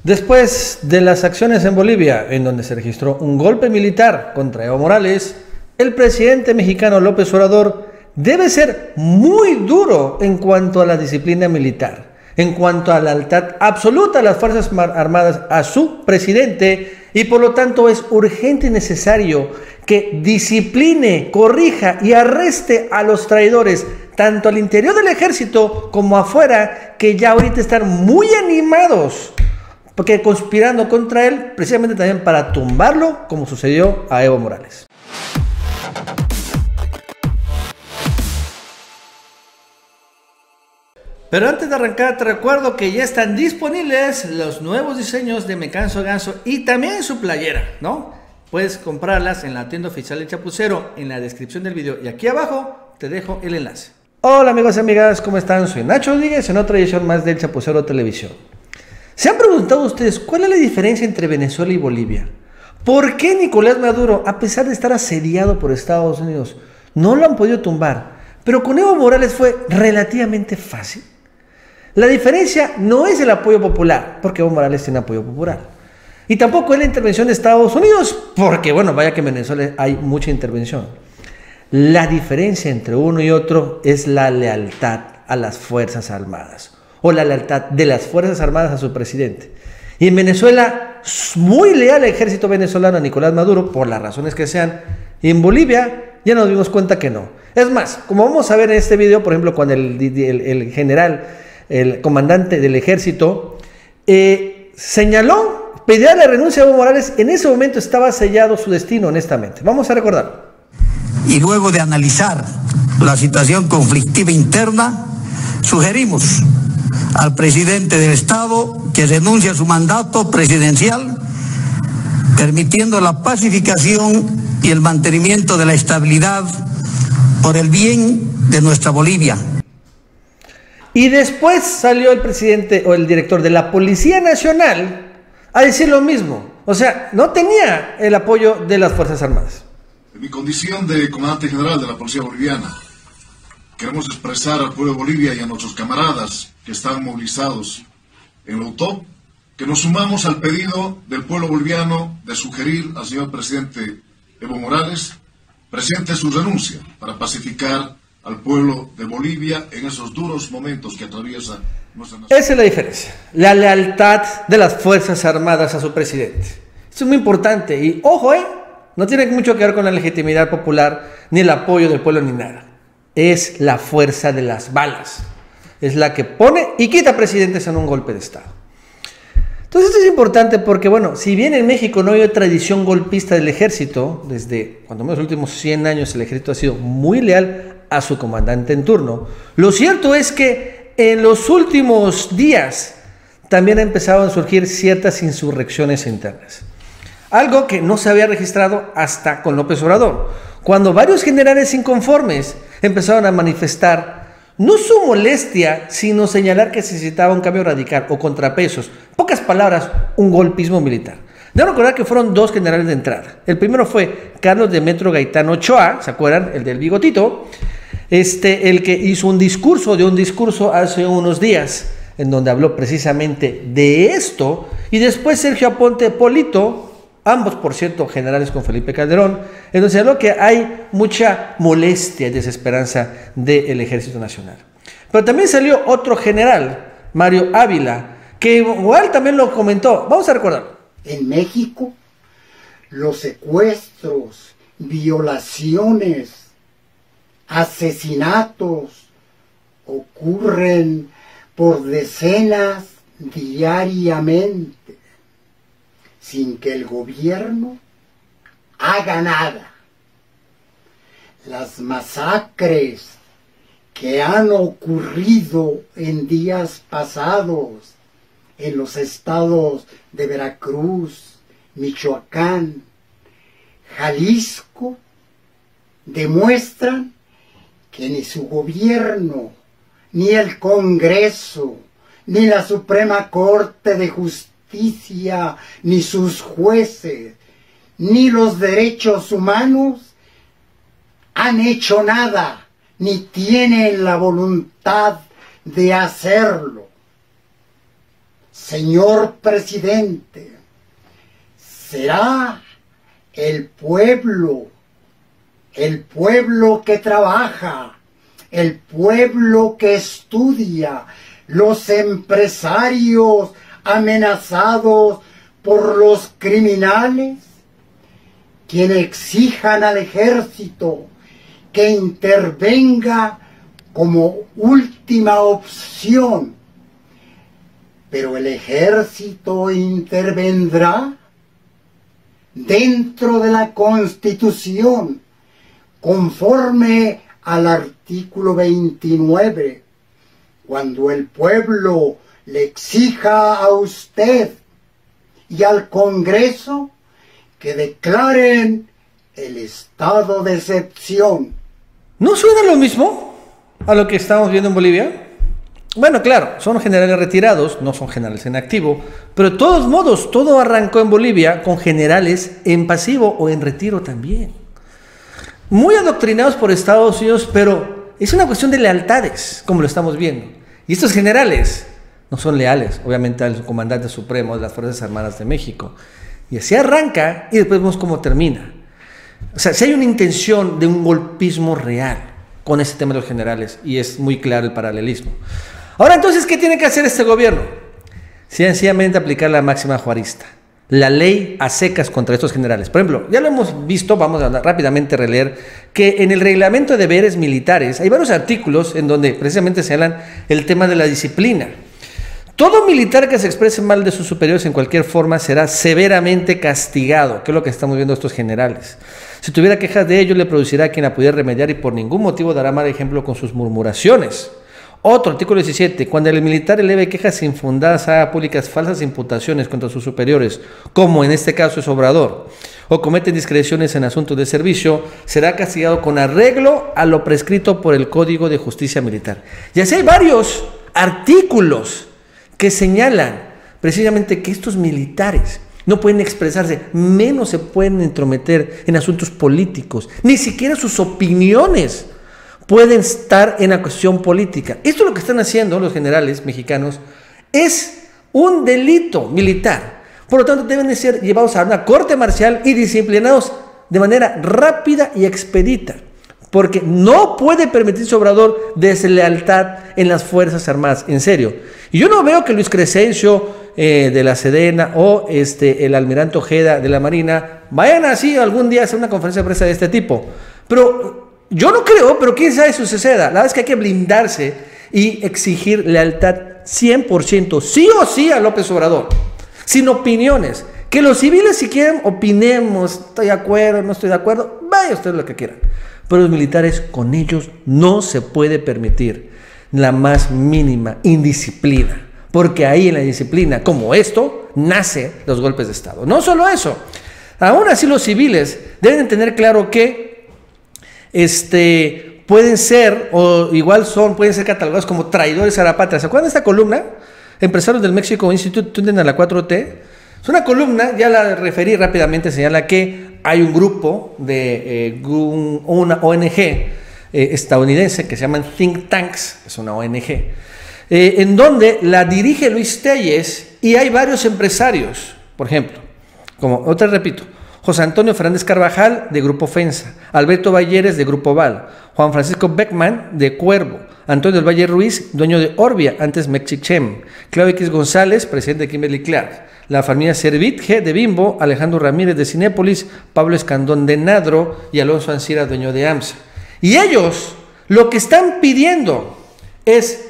Después de las acciones en Bolivia, en donde se registró un golpe militar contra Evo Morales, el presidente mexicano López Obrador debe ser muy duro en cuanto a la disciplina militar, en cuanto a la lealtad absoluta a las Fuerzas Armadas, a su presidente, y por lo tanto es urgente y necesario que discipline, corrija y arreste a los traidores, tanto al interior del ejército como afuera, que ya ahorita están muy animados, porque conspirando contra él, precisamente también para tumbarlo, como sucedió a Evo Morales. Pero antes de arrancar, te recuerdo que ya están disponibles los nuevos diseños de Me Canso Ganso y también su playera, ¿no? Puedes comprarlas en la tienda oficial del Chapucero, en la descripción del video, y aquí abajo te dejo el enlace. Hola amigos y amigas, ¿cómo están? Soy Nacho Rodríguez en otra edición más del Chapucero Televisión. ¿Se han preguntado ustedes cuál es la diferencia entre Venezuela y Bolivia? ¿Por qué Nicolás Maduro, a pesar de estar asediado por Estados Unidos, no lo han podido tumbar? Pero con Evo Morales fue relativamente fácil. La diferencia no es el apoyo popular, porque Evo Morales tiene apoyo popular. Y tampoco es la intervención de Estados Unidos, porque bueno, vaya que en Venezuela hay mucha intervención. La diferencia entre uno y otro es la lealtad a las Fuerzas Armadas, o la lealtad de las Fuerzas Armadas a su presidente. Y en Venezuela, muy leal al ejército venezolano, a Nicolás Maduro, por las razones que sean. Y en Bolivia ya nos dimos cuenta que no. Es más, como vamos a ver en este video, por ejemplo, cuando el general, el comandante del ejército, señaló, pedía la renuncia a Evo Morales, en ese momento estaba sellado su destino, honestamente. Vamos a recordarlo. Y luego de analizar la situación conflictiva interna, sugerimos al presidente del Estado que renuncie a su mandato presidencial, permitiendo la pacificación y el mantenimiento de la estabilidad por el bien de nuestra Bolivia. Y después salió el presidente o el director de la Policía Nacional a decir lo mismo. O sea, no tenía el apoyo de las Fuerzas Armadas. En mi condición de comandante general de la Policía Boliviana, queremos expresar al pueblo de Bolivia y a nuestros camaradas que están movilizados en la UTOP, que nos sumamos al pedido del pueblo boliviano de sugerir al señor presidente Evo Morales presente su renuncia para pacificar al pueblo de Bolivia en esos duros momentos que atraviesa nuestra nación. Esa es la diferencia, la lealtad de las Fuerzas Armadas a su presidente. Eso es muy importante y ojo, no tiene mucho que ver con la legitimidad popular, ni el apoyo del pueblo, ni nada. Es la fuerza de las balas. Es la que pone y quita presidentes en un golpe de Estado. Entonces esto es importante porque, bueno, si bien en México no hay tradición golpista del ejército, desde cuando menos los últimos 100 años el ejército ha sido muy leal a su comandante en turno, lo cierto es que en los últimos días también han empezado a surgir ciertas insurrecciones internas. Algo que no se había registrado hasta con López Obrador, cuando varios generales inconformes empezaron a manifestar no su molestia, sino señalar que se necesitaba un cambio radical o contrapesos. Pocas palabras, un golpismo militar. Debo recordar que fueron dos generales de entrada. El primero fue Carlos Demetrio Gaitán Ochoa, ¿se acuerdan? El del bigotito. El que hizo un discurso hace unos días, en donde habló precisamente de esto. Y después Sergio Aponte Polito, ambos, por cierto, generales con Felipe Calderón, entonces habló que hay mucha molestia y desesperanza del Ejército Nacional. Pero también salió otro general, Mario Ávila, que igual también lo comentó. Vamos a recordarlo. En México, los secuestros, violaciones, asesinatos ocurren por decenas diariamente, sin que el gobierno haga nada. Las masacres que han ocurrido en días pasados en los estados de Veracruz, Michoacán, Jalisco, demuestran que ni su gobierno, ni el Congreso, ni la Suprema Corte de Justicia, ni sus jueces, ni los derechos humanos han hecho nada, ni tienen la voluntad de hacerlo. señor presidente, será el pueblo que trabaja, el pueblo que estudia, los empresarios amenazados por los criminales, quienes exijan al ejército que intervenga como última opción. Pero el ejército intervendrá dentro de la Constitución, conforme al artículo 29, cuando el pueblo le exija a usted y al Congreso que declaren el estado de excepción. ¿No suena lo mismo a lo que estamos viendo en Bolivia? Bueno, claro, son generales retirados, no son generales en activo, pero de todos modos, todo arrancó en Bolivia con generales en pasivo o en retiro también. Muy adoctrinados por Estados Unidos, pero es una cuestión de lealtades, como lo estamos viendo. Y estos generales no son leales, obviamente, al comandante supremo de las Fuerzas Armadas de México. Y así arranca y después vemos cómo termina. O sea, si hay una intención de un golpismo real con este tema de los generales, y es muy claro el paralelismo. Ahora, entonces, ¿qué tiene que hacer este gobierno? Sencillamente aplicar la máxima juarista, la ley a secas contra estos generales. Por ejemplo, ya lo hemos visto, vamos a rápidamente releer, que en el reglamento de deberes militares hay varios artículos en donde precisamente señalan el tema de la disciplina. Todo militar que se exprese mal de sus superiores en cualquier forma será severamente castigado, que es lo que estamos viendo estos generales. Si tuviera quejas de ello, le producirá a quien la pudiera remediar y por ningún motivo dará mal ejemplo con sus murmuraciones. Otro, artículo 17, cuando el militar eleve quejas infundadas, haga públicas falsas imputaciones contra sus superiores, como en este caso es Obrador, o comete discreciones en asuntos de servicio, será castigado con arreglo a lo prescrito por el Código de Justicia Militar. Y así hay varios artículos que señalan precisamente que estos militares no pueden expresarse, menos se pueden entrometer en asuntos políticos, ni siquiera sus opiniones pueden estar en la cuestión política. Esto lo que están haciendo los generales mexicanos es un delito militar. Por lo tanto, deben de ser llevados a una corte marcial y disciplinados de manera rápida y expedita, porque no puede permitirse Obrador deslealtad en las Fuerzas Armadas, en serio. Y yo no veo que Luis Crescencio de la Sedena o el almirante Ojeda de la Marina vayan así algún día a hacer una conferencia de prensa de este tipo. Pero yo no creo, pero quién sabe si suceda. La verdad es que hay que blindarse y exigir lealtad 100%, sí o sí, a López Obrador, sin opiniones. Que los civiles, si quieren, opinemos, estoy de acuerdo, no estoy de acuerdo, vaya ustedes lo que quieran. Pero los militares, con ellos no se puede permitir la más mínima indisciplina, porque ahí en la disciplina, como esto, nace los golpes de Estado. No solo eso, aún así los civiles deben tener claro que pueden ser, o igual pueden ser catalogados como traidores a la patria. ¿Se acuerdan de esta columna? Empresarios del México Institute tunden a la 4T. Es una columna, ya la referí rápidamente, señala que hay un grupo de una ONG estadounidense que se llaman Think Tanks, es una ONG, en donde la dirige Luis Telles y hay varios empresarios, por ejemplo, como otra repito, José Antonio Fernández Carvajal, de Grupo FENSA, Alberto Balleres, de Grupo Val, Juan Francisco Beckman, de Cuervo, Antonio del Valle Ruiz, dueño de Orbia, antes Mexichem, Claudio X González, presidente de Kimberly Clark, la familia Servitje, de Bimbo, Alejandro Ramírez, de Cinépolis, Pablo Escandón, de Nadro, y Alonso Ancira, dueño de AMSA. Y ellos lo que están pidiendo es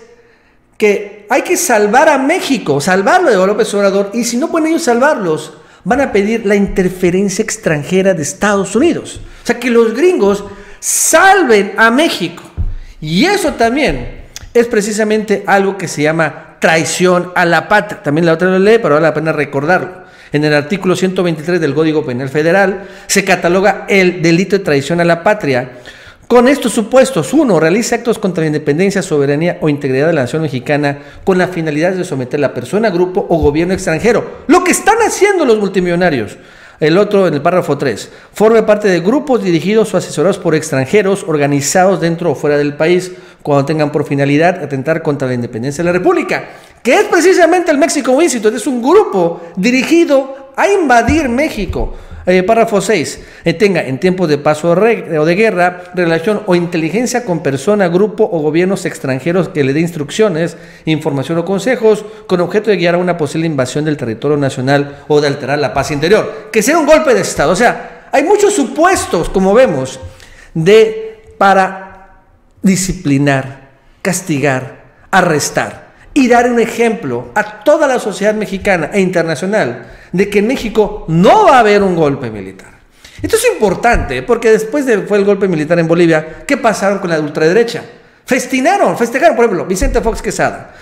que hay que salvar a México, salvarlo de López Obrador, y si no pueden ellos salvarlos, van a pedir la interferencia extranjera de Estados Unidos. O sea, que los gringos salven a México. Y eso también es precisamente algo que se llama traición a la patria. También la otra lo lee, pero vale la pena recordarlo. En el artículo 123 del Código Penal Federal se cataloga el delito de traición a la patria con estos supuestos. 1. Realiza actos contra la independencia, soberanía o integridad de la nación mexicana con la finalidad de someter a la persona, grupo o gobierno extranjero. Lo que están haciendo los multimillonarios. El otro, en el párrafo 3, forme parte de grupos dirigidos o asesorados por extranjeros organizados dentro o fuera del país cuando tengan por finalidad atentar contra la independencia de la República. que es precisamente el Mexico Institute, es un grupo dirigido a invadir México. Párrafo 6. Tenga en tiempos de paz o de guerra, relación o inteligencia con persona, grupo o gobiernos extranjeros que le dé instrucciones, información o consejos con objeto de guiar a una posible invasión del territorio nacional o de alterar la paz interior. Que sea un golpe de Estado. O sea, hay muchos supuestos, como vemos, para disciplinar, castigar, arrestar y dar un ejemplo a toda la sociedad mexicana e internacional de que en México no va a haber un golpe militar. Esto es importante porque después fue el golpe militar en Bolivia, ¿qué pasaron con la ultraderecha? Festejaron, por ejemplo, Vicente Fox Quesada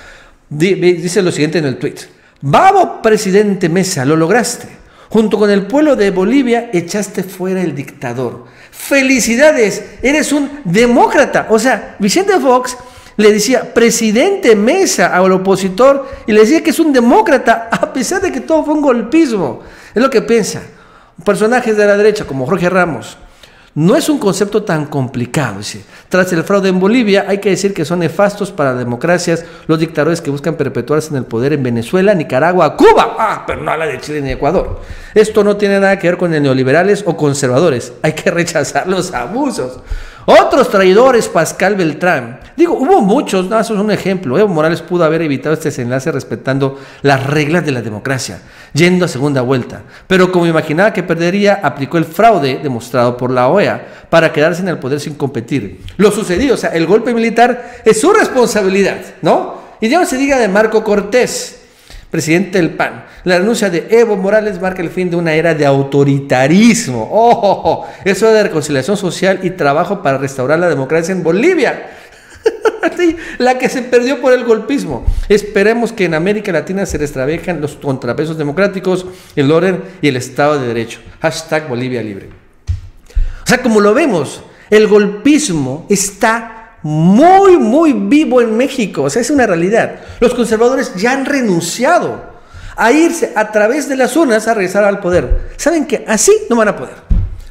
dice lo siguiente en el tweet: bravo presidente Mesa, lo lograste. Junto con el pueblo de Bolivia echaste fuera el dictador. Felicidades, eres un demócrata. O sea, Vicente Fox le decía presidente Mesa al opositor y le decía que es un demócrata a pesar de que todo fue un golpismo. Es lo que piensa. Personajes de la derecha como Jorge Ramos. No es un concepto tan complicado, dice. Tras el fraude en Bolivia, hay que decir que son nefastos para las democracias los dictadores que buscan perpetuarse en el poder en Venezuela, Nicaragua, Cuba, pero no la de Chile ni Ecuador. Esto no tiene nada que ver con neoliberales o conservadores. Hay que rechazar los abusos. Otros traidores, Pascal Beltrán. Digo, hubo muchos, eso es un ejemplo. Evo Morales pudo haber evitado este desenlace respetando las reglas de la democracia, yendo a segunda vuelta. Pero como imaginaba que perdería, aplicó el fraude demostrado por la OEA para quedarse en el poder sin competir. Lo sucedido, o sea, el golpe militar es su responsabilidad, ¿no? Y ya no se diga de Marco Cortés, presidente del PAN. La renuncia de Evo Morales marca el fin de una era de autoritarismo. Eso de reconciliación social y trabajo para restaurar la democracia en Bolivia. Sí, la que se perdió por el golpismo. Esperemos que en América Latina se restablezcan los contrapesos democráticos, el orden y el Estado de Derecho. Hashtag Bolivia Libre. O sea, como lo vemos, el golpismo está muy, muy vivo en México. O sea, es una realidad. Los conservadores ya han renunciado a irse a través de las urnas a regresar al poder. ¿Saben qué? Así no van a poder.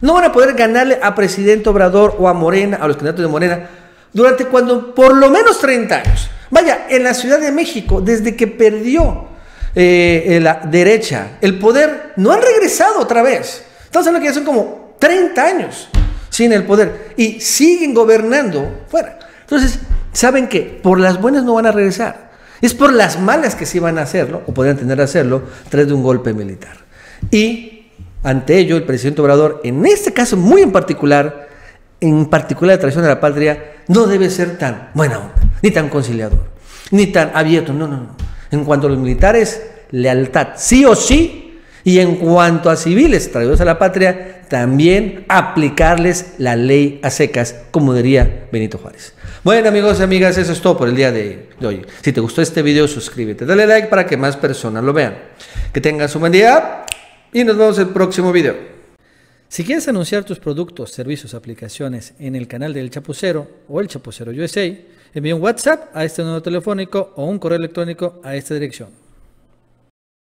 No van a poder ganarle a presidente Obrador o a Morena, a los candidatos de Morena, durante por lo menos 30 años. Vaya, en la Ciudad de México, desde que perdió la derecha el poder, no han regresado otra vez. Estamos hablando que ya son como 30 años sin el poder y siguen gobernando fuera. Entonces, ¿saben qué? Por las buenas no van a regresar. Es por las malas que sí van a hacerlo, o podrían tener a hacerlo, tras de un golpe militar. Y ante ello, el presidente Obrador, en este caso muy en particular la traición de la patria, no debe ser tan buena onda, ni tan conciliador, ni tan abierto. No. En cuanto a los militares, lealtad, sí o sí. Y en cuanto a civiles traidores a la patria, también aplicarles la ley a secas, como diría Benito Juárez. Bueno, amigos y amigas, eso es todo por el día de hoy. Si te gustó este video, suscríbete, dale like para que más personas lo vean. Que tengas un buen día y nos vemos en el próximo video. Si quieres anunciar tus productos, servicios, aplicaciones en el canal del Chapucero o el Chapucero USA, envía un WhatsApp a este número telefónico o un correo electrónico a esta dirección.